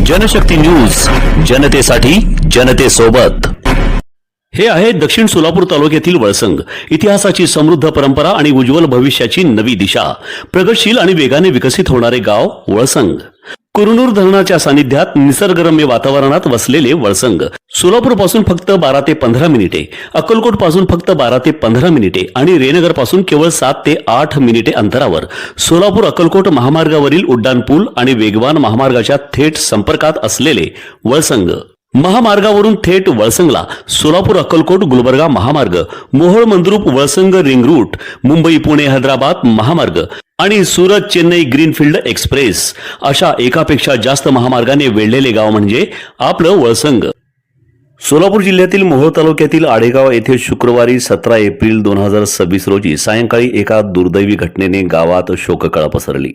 Janshakti news, जनतेसाठी जनतेसोबत। हे आहे दक्षिण सोलापूर तालुक्यातील वळसंग। इतिहासाची समृद्ध परंपरा आणि उज्ज्वल भविष्याची नवी दिशा, प्रगतशील आणि वेगाने विकसित होणारे गाव वळसंग। कुरनूर धरणाच्या सानिध्यात निसर्गरम्य वातावरणात वसलेले वळसंग सोलापूर पासून फक्त 12 ते 15 मिनिटे, अक्कलकोट पासून फक्त 12 ते 15 मिनिटे आणि रेनगर पासून केवळ 7 ते 8 मिनिटे अंतरावर सोलापूर अक्कलकोट महामार्गावरील उड्डाणपूल आणि वेगवान महामार्गाच्या थेट संपर्कात असलेले वळसंग। महामार्गावरून थेट वळसंगला सोलापूर अक्कलकोट गुलबर्गा महामार्ग, मोहोळ मंद्रुप वळसंग रिंग रूट, मुंबई पुणे हैदराबाद महामार्ग आणि सुरत चेन्नई ग्रीनफील्ड एक्सप्रेस अशा एकापेक्षा जास्त महामार्गाने वेढलेले गाव म्हणजे आपलं वळसंग। सोलापूर जिल्ह्यातील मोहोळ तालुक्यातील आडेगाव येथे शुक्रवारी 17 एप्रिल 2026 रोजी सायंकाळी एका दुर्दैवी घटनेने गावात शोककळा पसरली।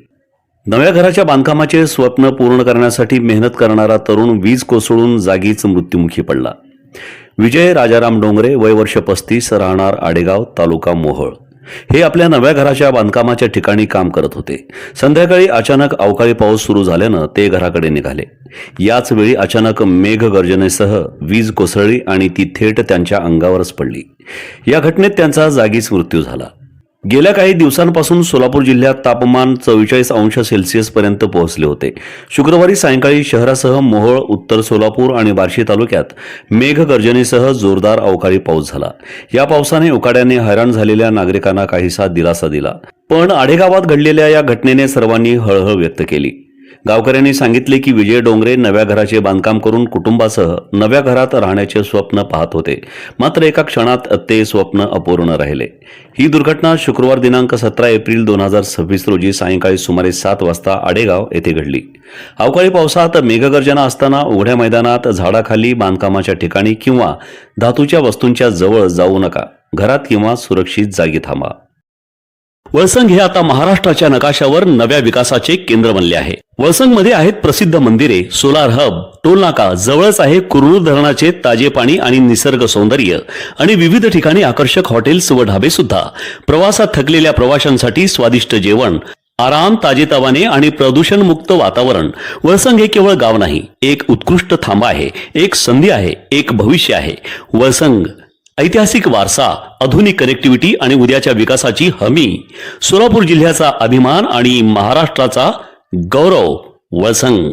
नव्या घराच्या बांधकामाचे स्वप्न पूर्ण करण्यासाठी मेहनत करणारा तरुण वीज कोसळून जागीच मृत्युमुखी पडला। विजय राजाराम डोंगरे, वय वर्ष 35, राहणार आडेगाव, तालुका मोहोळ, हे आपल्या नव्या घराच्या बांधकामाच्या ठिकाणी काम करत होते। संध्याकाळी अचानक अवकाळी पाऊस सुरू झाल्यानं ते घराकडे निघाले। याच वेळी अचानक मेघगर्जनेसह वीज कोसळली आणि ती थेट त्यांच्या अंगावरच पडली। या घटनेत त्यांचा जागीच मृत्यू झाला। गेल्या काही दिवसांपासून सोलापूर जिल्ह्यात तापमान 44 अंश सेल्सिअस पर्यंत पोहोचले होते। शुक्रवारी सायंकाळी शहरासह मोहोळ, उत्तर सोलापूर आणि बार्शी तालुक्यात मेघगर्जनेसह जोरदार अवकाळी पाऊस झाला। या पावसाने उकाड्याने हैराण झालेल्या नागरिकांना काहीसा दिलासा दिला, पण आडेगावात घडलेल्या या घटनेने सर्वांनी हळहळ व्यक्त केली। गावकऱ्यांनी सांगितले की विजय डोंगरे नव्या घराचे बांधकाम करून कुटुंबासह नव्या घरात राहण्याचे स्वप्न पाहत होते, मात्र एका क्षणात ते स्वप्न अपूर्ण राहिले। ही दुर्घटना शुक्रवार दिनांक 17 एप्रिल 2026 रोजी सायंकाळी सुमारे 7 वाजता आडेगाव येथे घडली। अवकाळी पावसात मेघगर्जना असताना उघड्या मैदानात, झाडाखाली, बांधकामाच्या ठिकाणी किंवा धातूच्या वस्तूंच्या जवळ जाऊ नका। घरात किंवा सुरक्षित जागी थांबा। वळसंग हे आता महाराष्ट्राच्या नकाशावर नव्या विकासाचे केंद्र बनले आहे। वळसंग मध्ये आहेत प्रसिद्ध मंदिरे, सोलार हब, टोल नाका, जवळच आहे कुरनूर धरणाचे ताजे पाणी आणि निसर्ग सौंदर्य आणि विविध ठिकाणी आकर्षक हॉटेल्स व ढाबे सुद्धा। प्रवासात थकलेल्या प्रवाशांसाठी स्वादिष्ट जेवण, आराम, ताजेतवाने आणि प्रदूषण मुक्त वातावरण। वळसंग हे केवळ गाव नाही, एक उत्कृष्ट थांबा आहे, एक संधी आहे, एक भविष्य आहे। वळसंग ऐतिहासिक वारसा, आधुनिक कनेक्टिव्हिटी आणि उद्याच्या विकासाची हमी। सोलापूर जिल्ह्याचा अभिमान आणि महाराष्ट्राचा गौरव। वळसंग।